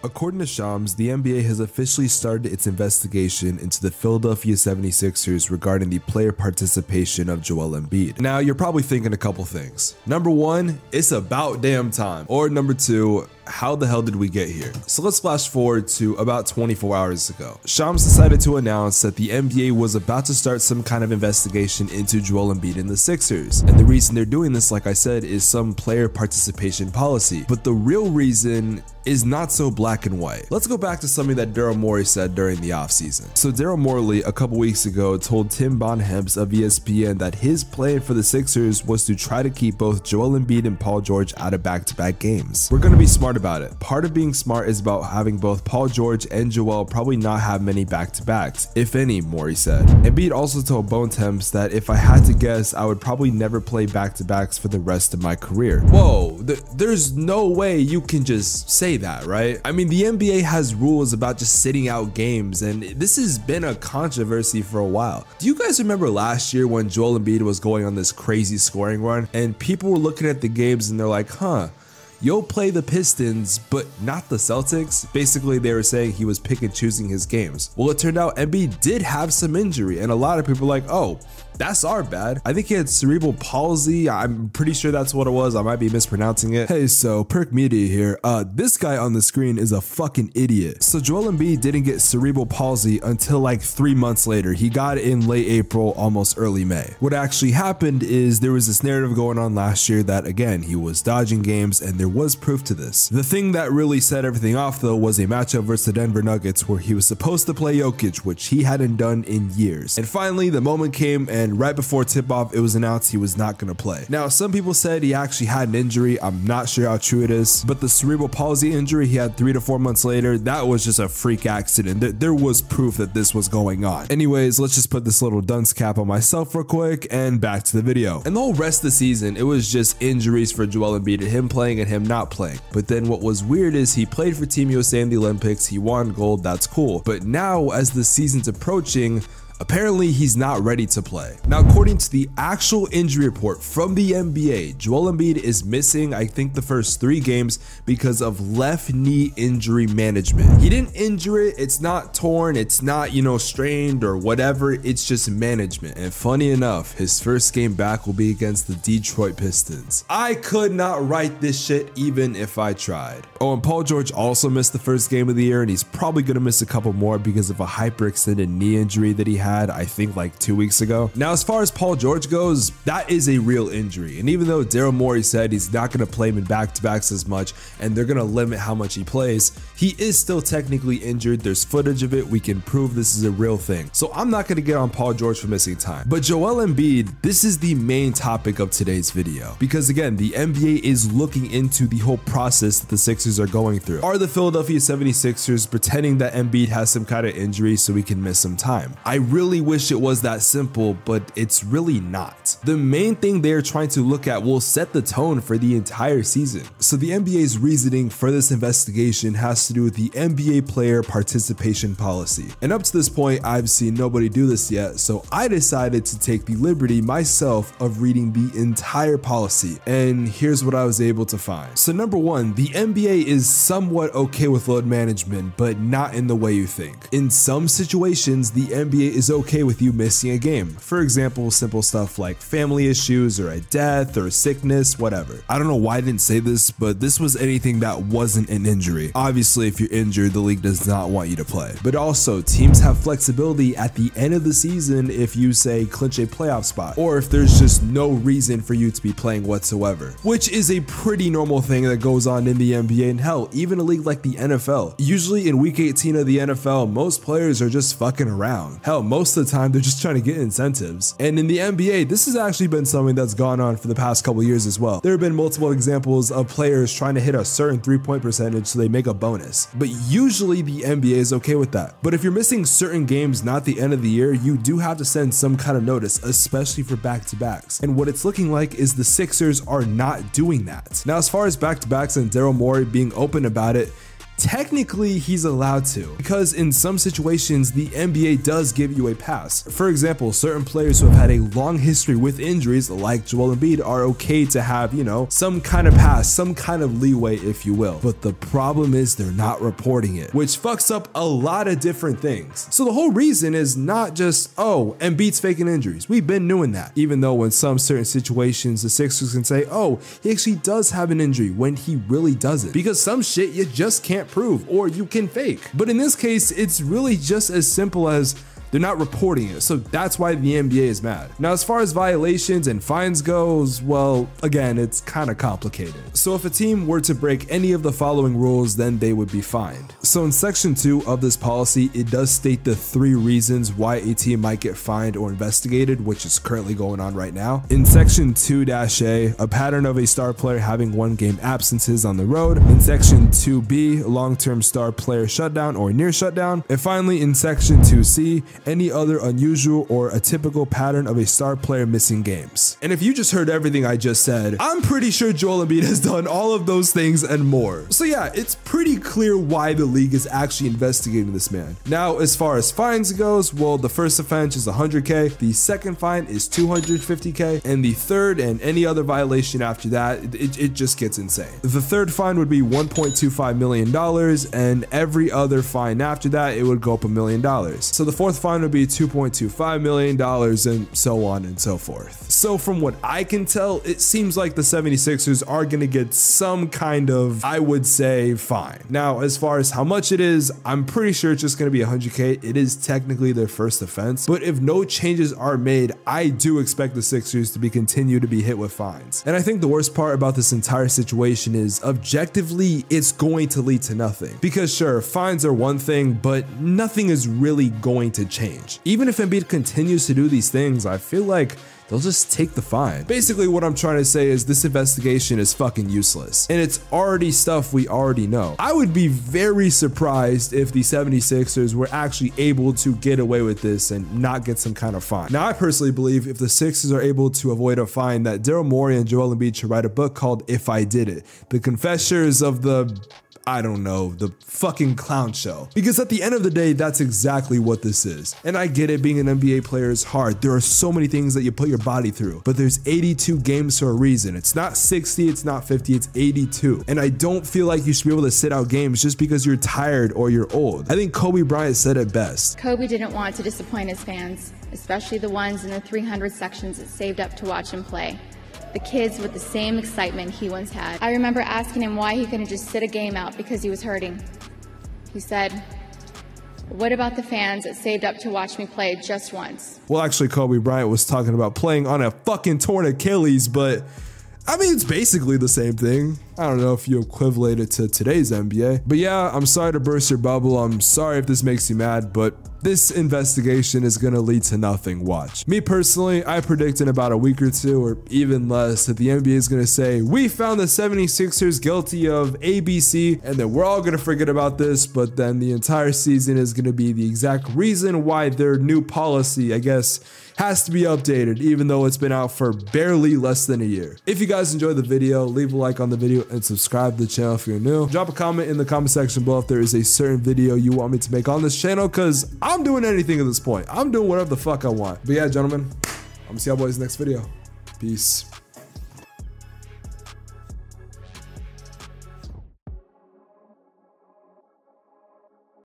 According to Shams, the NBA has officially started its investigation into the Philadelphia 76ers regarding the player participation of Joel Embiid. Now, you're probably thinking a couple things. Number one, it's about damn time. Or number two, how the hell did we get here? So let's flash forward to about 24 hours ago. Shams decided to announce that the NBA was about to start some kind of investigation into Joel Embiid and the Sixers. And the reason they're doing this, like I said, is some player participation policy. But the real reason is not so black and white. Let's go back to something that Daryl Morey said during the offseason. So Daryl Morey a couple weeks ago told Tim Bontemps of ESPN that his plan for the Sixers was to try to keep both Joel Embiid and Paul George out of back-to-back games. We're going to be smart about it. Part of being smart is about having both Paul George and Joel probably not have many back-to-backs, if any, Morey said. Embiid also told Bontemps that if I had to guess, I would probably never play back-to-backs for the rest of my career. Whoa, there's no way you can just say that, right? I mean, the NBA has rules about just sitting out games, and this has been a controversy for a while. Do you guys remember last year when Joel Embiid was going on this crazy scoring run and people were looking at the games and they're like, huh, you'll play the Pistons, but not the Celtics? Basically, they were saying he was pick and choosing his games. Well, it turned out Embiid did have some injury, and a lot of people were like, oh, that's our bad. I think he had cerebral palsy. I'm pretty sure that's what it was. I might be mispronouncing it. Hey, so Perk Media here. This guy on the screen is a fucking idiot. So Joel Embiid didn't get cerebral palsy until like 3 months later. He got it in late April, almost early May. What actually happened is there was this narrative going on last year that, again, he was dodging games, and there was proof to this. The thing that really set everything off, though, was a matchup versus the Denver Nuggets where he was supposed to play Jokic, which he hadn't done in years. And finally, the moment came, and right before tip-off, it was announced he was not going to play. Now, some people said he actually had an injury. I'm not sure how true it is, but the cerebral palsy injury he had 3 to 4 months later, that was just a freak accident. There was proof that this was going on. Anyways, let's just put this little dunce cap on myself real quick and back to the video. And the whole rest of the season, it was just injuries for Joel Embiid, and him playing and him not playing. But then what was weird is he played for Team USA in the Olympics, he won gold, that's cool. But now as the season's approaching, apparently he's not ready to play. Now, according to the actual injury report from the NBA, Joel Embiid is missing, I think, the first 3 games because of left knee injury management. He didn't injure it, it's not torn, it's not, you know, strained or whatever, it's just management. And funny enough, his first game back will be against the Detroit Pistons. I could not write this shit even if I tried. Oh, and Paul George also missed the first game of the year, and he's probably gonna miss a couple more because of a hyperextended knee injury that he had, I think, like 2 weeks ago. Now, as far as Paul George goes, that is a real injury. And even though Daryl Morey said he's not going to play him in back-to-backs as much, and they're going to limit how much he plays, he is still technically injured. There's footage of it. We can prove this is a real thing. So I'm not going to get on Paul George for missing time. But Joel Embiid, this is the main topic of today's video. Because again, the NBA is looking into the whole process that the Sixers are going through. Are the Philadelphia 76ers pretending that Embiid has some kind of injury so he can miss some time? I really wish it was that simple, but it's really not. The main thing they're trying to look at will set the tone for the entire season. So the NBA's reasoning for this investigation has to do with the NBA player participation policy. And up to this point, I've seen nobody do this yet, so I decided to take the liberty myself of reading the entire policy. And here's what I was able to find. So number one, the NBA is somewhat okay with load management, but not in the way you think. In some situations, the NBA is okay with you missing a game. For example, simple stuff like family issues or a death or sickness, whatever. I don't know why I didn't say this, but this was anything that wasn't an injury. Obviously, if you're injured, the league does not want you to play. But also, teams have flexibility at the end of the season if you say clinch a playoff spot, or if there's just no reason for you to be playing whatsoever, which is a pretty normal thing that goes on in the NBA, and hell, even a league like the NFL. Usually in week 18 of the NFL, most players are just fucking around. Hell, most of the time they're just trying to get incentives. And in the NBA, this has actually been something that's gone on for the past couple years as well. There have been multiple examples of players trying to hit a certain 3-point percentage so they make a bonus. But usually the NBA is okay with that. But if you're missing certain games not the end of the year, you do have to send some kind of notice, especially for back-to-backs. And what it's looking like is the Sixers are not doing that. Now, as far as back-to-backs and Daryl Morey being open about it, Technically, he's allowed to, because in some situations, the NBA does give you a pass. For example, certain players who have had a long history with injuries, like Joel Embiid, are okay to have, you know, some kind of pass, some kind of leeway, if you will. But the problem is they're not reporting it, which fucks up a lot of different things. So the whole reason is not just, oh, Embiid's faking injuries. We've been doing that. Even though in some certain situations, the Sixers can say, oh, he actually does have an injury when he really doesn't. Because some shit you just can't prove, or you can fake. But in this case, it's really just as simple as they're not reporting it, so that's why the NBA is mad. Now, as far as violations and fines goes, well, again, it's kind of complicated. So if a team were to break any of the following rules, then they would be fined. So in section 2 of this policy, it does state the 3 reasons why a team might get fined or investigated, which is currently going on right now. In section 2-A, a pattern of a star player having 1 game absences on the road. In section 2B, long-term star player shutdown or near shutdown. And finally, in section 2C, any other unusual or atypical pattern of a star player missing games. And if you just heard everything I just said, I'm pretty sure Joel Embiid has done all of those things and more. So yeah, it's pretty clear why the league is actually investigating this man. Now, as far as fines goes, well, the first offense is 100K, the second fine is 250K, and the third and any other violation after that, it just gets insane. The third fine would be $1.25 million, and every other fine after that, it would go up $1 million. So the fourth fine would be $2.25 million, and so on and so forth. So from what I can tell, it seems like the 76ers are going to get some kind of, I would say, fine. Now, as far as how much it is, I'm pretty sure it's just going to be 100K. It is technically their first offense, but if no changes are made, I do expect the Sixers to continue to be hit with fines. And I think the worst part about this entire situation is, objectively, it's going to lead to nothing. Because sure, fines are one thing, but nothing is really going to change. Even if Embiid continues to do these things, I feel like they'll just take the fine. Basically, what I'm trying to say is this investigation is fucking useless, and it's already stuff we already know. I would be very surprised if the 76ers were actually able to get away with this and not get some kind of fine. Now, I personally believe if the Sixers are able to avoid a fine, that Daryl Morey and Joel Embiid should write a book called If I Did It, the confessures of the, I don't know, the fucking clown show. Because at the end of the day, that's exactly what this is. And I get it, being an NBA player is hard. There are so many things that you put your body through, but there's 82 games for a reason. It's not 60, it's not 50, it's 82. And I don't feel like you should be able to sit out games just because you're tired or you're old. I think Kobe Bryant said it best. Kobe didn't want to disappoint his fans, especially the ones in the 300 sections that saved up to watch him play. The kids with the same excitement he once had. I remember asking him why he couldn't just sit a game out because he was hurting. He said, "What about the fans that saved up to watch me play just once?" Well, actually, Kobe Bryant was talking about playing on a fucking torn Achilles, but I mean, it's basically the same thing. I don't know if you equivalent it to today's NBA. But yeah, I'm sorry to burst your bubble. I'm sorry if this makes you mad, but this investigation is going to lead to nothing. Watch. Me personally, I predict in about a week or two, or even less, that the NBA is going to say, we found the 76ers guilty of ABC, and then we're all going to forget about this, but then the entire season is going to be the exact reason why their new policy, I guess, has to be updated, even though it's been out for barely less than a year. If you guys enjoyed the video, leave a like on the video and subscribe to the channel if you're new. Drop a comment in the comment section below if there is a certain video you want me to make on this channel, because I'm doing anything at this point. I'm doing whatever the fuck I want. But yeah, gentlemen, I'm gonna see y'all boys next video. Peace.